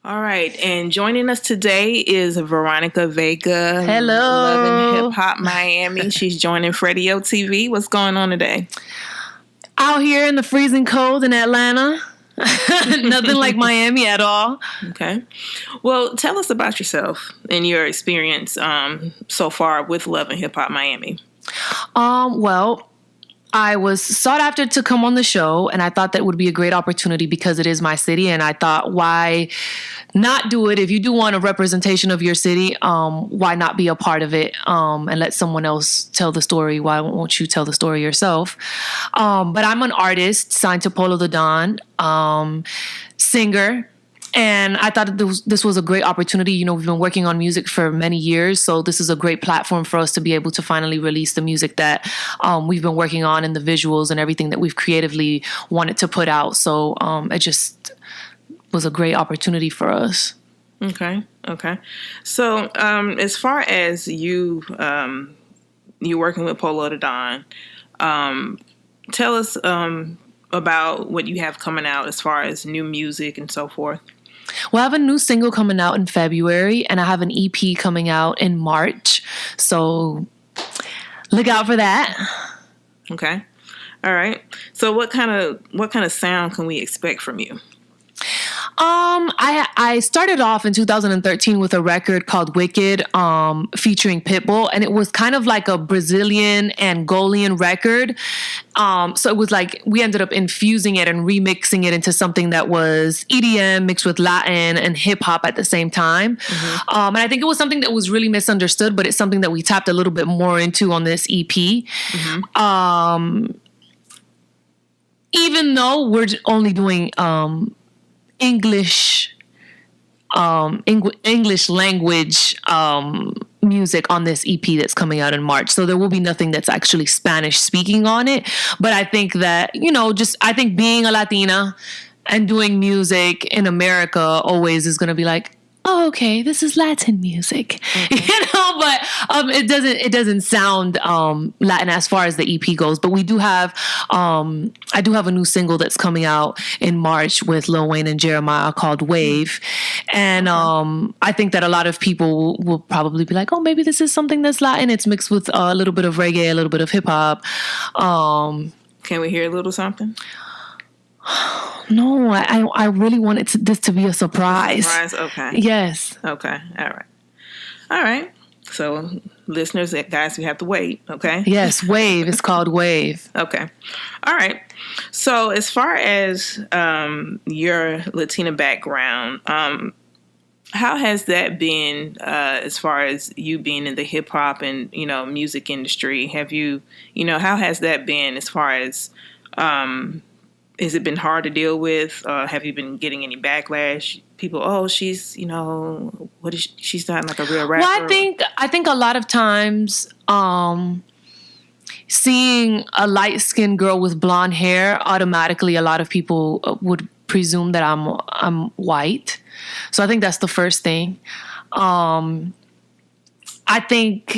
All right, and joining us today is Veronica Vega. Hello. Loving Hip Hop Miami. She's joining Freddie TV. What's going on today? Out here in the freezing cold in Atlanta. Nothing like Miami at all. Okay. Well, tell us about yourself and your experience so far with Love and Hip Hop Miami. Well, I was sought after to come on the show, and I thought that would be a great opportunity because it is my city, and I thought, why not do it? If you do want a representation of your city, why not be a part of it and let someone else tell the story? Why won't you tell the story yourself? But I'm an artist signed to Polo the Don, singer. And I thought this was a great opportunity. You know, we've been working on music for many years, so this is a great platform for us to be able to finally release the music that we've been working on and the visuals and everything that we've creatively wanted to put out. So it just was a great opportunity for us. Okay. So as far as you working with Polo the Don, tell us about what you have coming out as far as new music and so forth. Well, I have a new single coming out in February, and I have an EP coming out in March. So look out for that. Okay. All right. So what kind of sound can we expect from you? I started off in 2013 with a record called Wicked, featuring Pitbull, and it was kind of like a Brazilian Angolan record. So it was like we ended up infusing it and remixing it into something that was EDM mixed with Latin and hip hop at the same time. Mm-hmm. And I think it was something that was really misunderstood, but it's something that we tapped a little bit more into on this EP. Mm-hmm. Even though we're only doing English language music on this EP that's coming out in March. So there will be nothing that's actually Spanish speaking on it. But I think that, I think being a Latina and doing music in America always is going to be like, oh, okay, this is Latin music, mm-hmm. But it doesn't sound Latin as far as the EP goes. But we do have, I do have a new single that's coming out in March with Lil Wayne and Jeremiah called Wave, and I think that a lot of people will probably be like, oh, maybe this is something that's Latin. It's mixed with a little bit of reggae, a little bit of hip hop. Can we hear a little something? No, I really wanted this to be a surprise. Okay. Yes. Okay. All right. So, listeners, guys, we have to wait. Okay. Yes, Wave. It's called Wave. Okay. All right. So, as far as your Latina background, how has that been as far as you being in the hip hop and music industry? Have you, how has that been as far as has it been hard to deal with? Have you been getting any backlash? People, oh, she's, what is she's not like a real rapper. Well, I think a lot of times, seeing a light-skinned girl with blonde hair, automatically a lot of people would presume that I'm white. So I think that's the first thing. I think,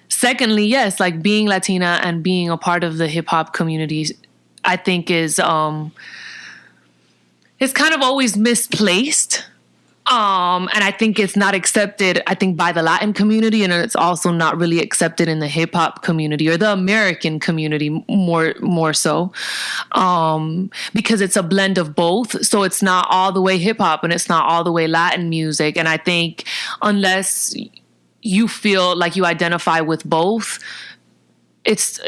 secondly, yes, like being Latina and being a part of the hip hop community, I think is kind of always misplaced. And I think it's not accepted, I think, by the Latin community, and it's also not really accepted in the hip hop community or the American community more so. Because it's a blend of both. So it's not all the way hip hop and it's not all the way Latin music. And I think unless you feel like you identify with both, it's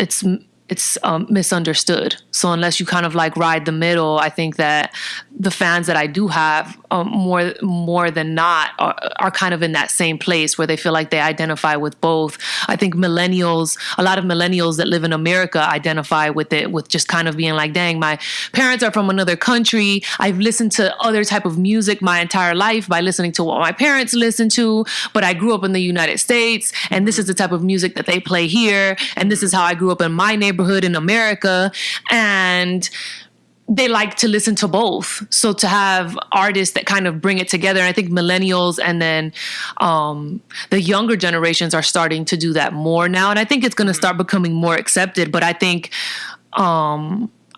misunderstood. So unless you kind of like ride the middle, I think that the fans that I do have more than not are kind of in that same place where they feel like they identify with both. I think a lot of millennials that live in America identify with it, with just kind of being like, dang, my parents are from another country. I've listened to other type of music my entire life by listening to what my parents listen to, but I grew up in the United States and this is the type of music that they play here. And this is how I grew up in my neighborhood in America. And they like to listen to both. So to have artists that kind of bring it together, and I think millennials and then the younger generations are starting to do that more now. And I think it's going to start becoming more accepted. But I think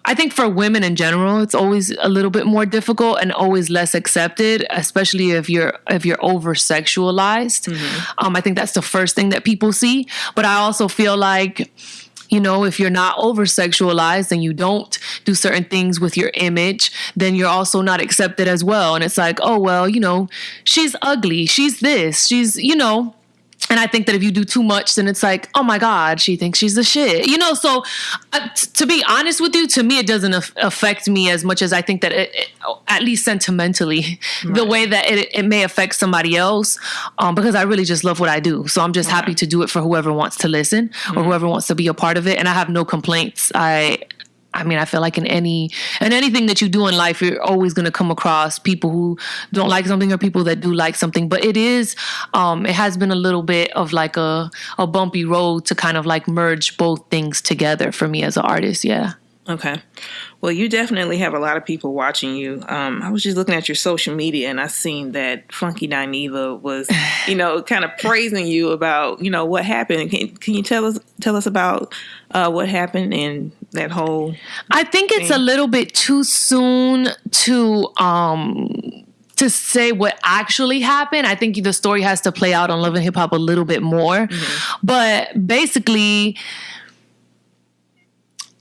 I think for women in general, it's always a little bit more difficult and always less accepted, especially if you're over sexualized. I think that's the first thing that people see. But I also feel like, you know, if you're not over sexualized and you don't do certain things with your image, then you're also not accepted as well. And it's like, oh, well, you know, she's ugly. She's this. She's, you know. And I think that if you do too much, then it's like, oh my God, she thinks she's the shit. You know, so to be honest with you, to me, it doesn't affect me as much as I think that it at least sentimentally, the way that it may affect somebody else, because I really just love what I do. So I'm just happy to do it for whoever wants to listen or whoever wants to be a part of it. And I have no complaints. I mean, I feel like in anything that you do in life, you're always going to come across people who don't like something or people that do like something. But it has been a little bit of like a bumpy road to kind of like merge both things together for me as an artist. Yeah. Okay. Well, you definitely have a lot of people watching you. I was just looking at your social media and I seen that Funky Dineva was, you know, kind of praising you about, you know, what happened. Can you tell us about what happened in that whole I think it's a little bit too soon to say what actually happened. I think the story has to play out on Love and Hip Hop a little bit more. But basically,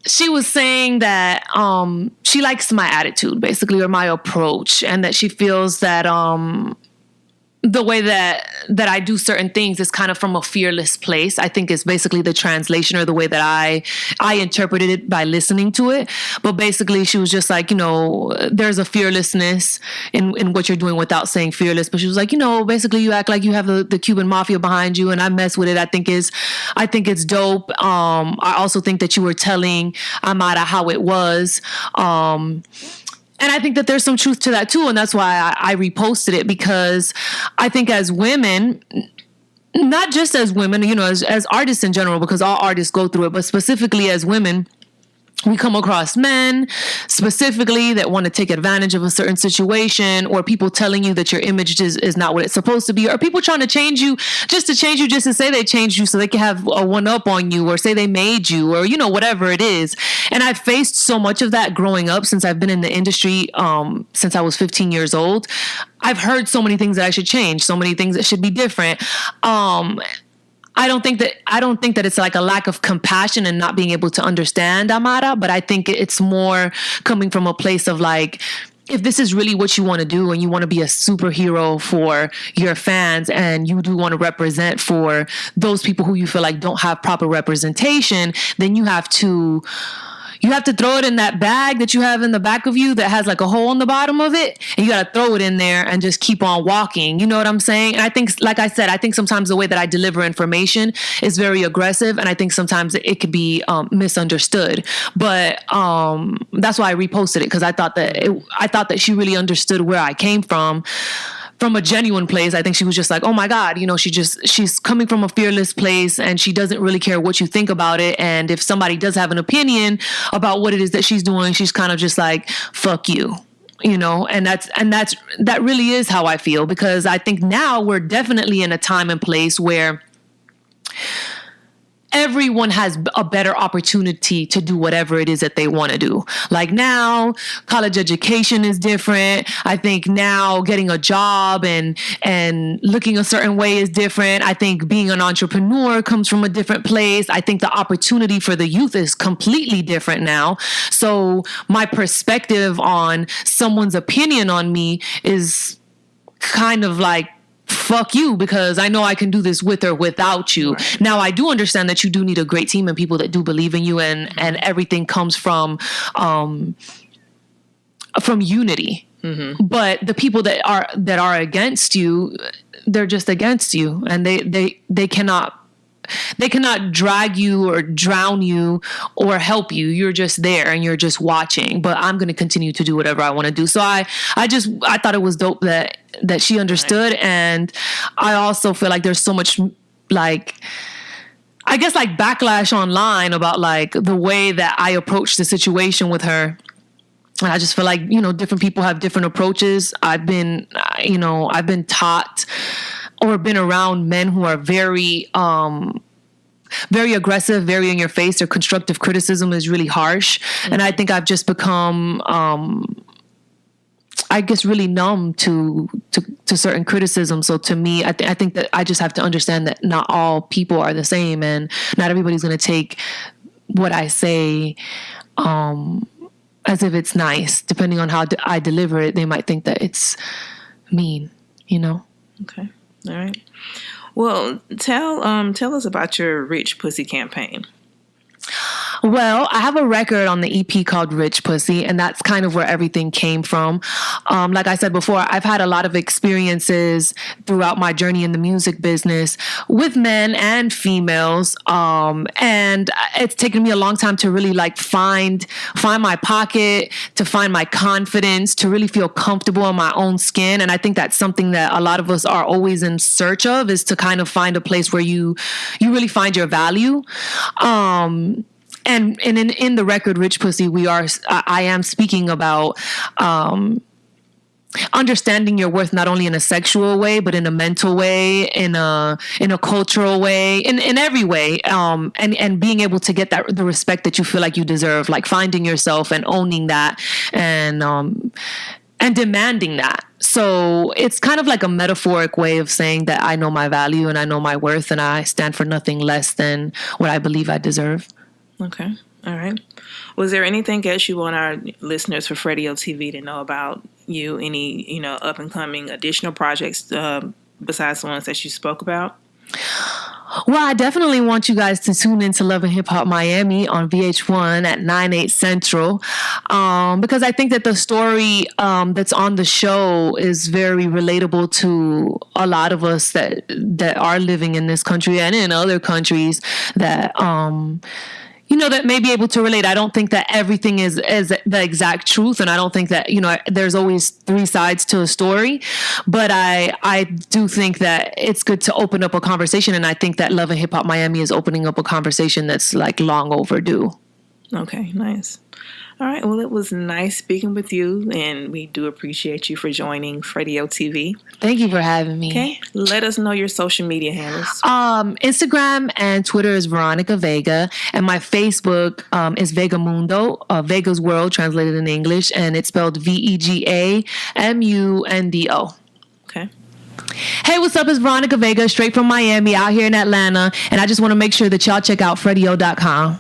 she was saying that she likes my attitude, basically, or my approach, and that she feels that the way that I do certain things is kind of from a fearless place. I think it's basically the translation or the way that I interpreted it by listening to it. But basically, she was just like, you know, there's a fearlessness in what you're doing without saying fearless. But she was like, you know, basically you act like you have the Cuban mafia behind you, and I mess with it. I think it's dope. I also think that you were telling Amara how it was. And I think that there's some truth to that too. And that's why I reposted it, because I think as women, not just as women, you know, as artists in general, because all artists go through it, but specifically as women, we come across men specifically that want to take advantage of a certain situation, or people telling you that your image is not what it's supposed to be, or people trying to change you just to say they changed you so they can have a one-up on you, or say they made you, or, you know, whatever it is. And I've faced so much of that growing up since I've been in the industry, since I was 15 years old. I've heard so many things that I should change, so many things that should be different. I don't think that it's like a lack of compassion and not being able to understand Amara, but I think it's more coming from a place of like, if this is really what you want to do and you want to be a superhero for your fans and you do want to represent for those people who you feel like don't have proper representation, then you have to throw it in that bag that you have in the back of you that has like a hole in the bottom of it, and you got to throw it in there and just keep on walking. You know what I'm saying? And I think, like I said, I think sometimes the way that I deliver information is very aggressive, and I think sometimes it could be misunderstood. But that's why I reposted it, because I thought that she really understood where I came from a genuine place. I think she was just like, oh my God, you know, she's coming from a fearless place and she doesn't really care what you think about it. And if somebody does have an opinion about what it is that she's doing, she's kind of just like, fuck you. You know, and that really is how I feel, because I think now we're definitely in a time and place where everyone has a better opportunity to do whatever it is that they want to do. Like now, college education is different. I think now getting a job and looking a certain way is different. I think being an entrepreneur comes from a different place. I think the opportunity for the youth is completely different now. So my perspective on someone's opinion on me is kind of like, fuck you, because I know I can do this with or without you. Right. Now, I do understand that you do need a great team and people that do believe in you, and everything comes from unity. Mm-hmm. But the people that are against you, they're just against you, and they cannot drag you or drown you or help you. You're just there and you're just watching. But I'm going to continue to do whatever I want to do. So I thought it was dope that she understood. And I also feel like there's so much like, I guess like backlash online about like the way that I approached the situation with her. And I just feel like, you know, different people have different approaches. I've been taught or been around men who are very very aggressive, very in your face. Their constructive criticism is really harsh. And I think I've just become, I guess, really numb to certain criticism. So to me, I think that I just have to understand that not all people are the same, and not everybody's going to take what I say as if it's nice. Depending on how I deliver it, they might think that it's mean, you know? Okay. All right. Well, tell us about your Rich Pussy campaign. Well, I have a record on the EP called Rich Pussy, and that's kind of where everything came from. Like I said before, I've had a lot of experiences throughout my journey in the music business with men and females. And it's taken me a long time to really like find my pocket, to find my confidence, to really feel comfortable in my own skin. And I think that's something that a lot of us are always in search of, is to kind of find a place where you really find your value. And in the record Rich Pussy, I am speaking about understanding your worth, not only in a sexual way, but in a mental way, in a cultural way, in every way, and being able to get the respect that you feel like you deserve, like finding yourself and owning that, and demanding that. So it's kind of like a metaphoric way of saying that I know my value and I know my worth, and I stand for nothing less than what I believe I deserve. Okay. All right. Was there anything else you want our listeners for Fredio TV to know about you? Any, up and coming additional projects besides the ones that you spoke about? Well, I definitely want you guys to tune into Love and Hip Hop Miami on VH1 at 9/8 Central, because I think that the story that's on the show is very relatable to a lot of us that are living in this country and in other countries that that may be able to relate. I don't think that everything is the exact truth, and I don't think that there's always three sides to a story. But I do think that it's good to open up a conversation, and I think that Love and Hip Hop Miami is opening up a conversation that's like long overdue. Okay, nice. All right. Well, it was nice speaking with you, and we do appreciate you for joining Fredio TV. Thank you for having me. Okay. Let us know your social media handles. Instagram and Twitter is Veronica Vega, and my Facebook is Vega Mundo, Vega's World translated in English, and it's spelled VegaMundo. Okay. Hey, what's up? It's Veronica Vega, straight from Miami, out here in Atlanta, and I just want to make sure that y'all check out Fredio.com.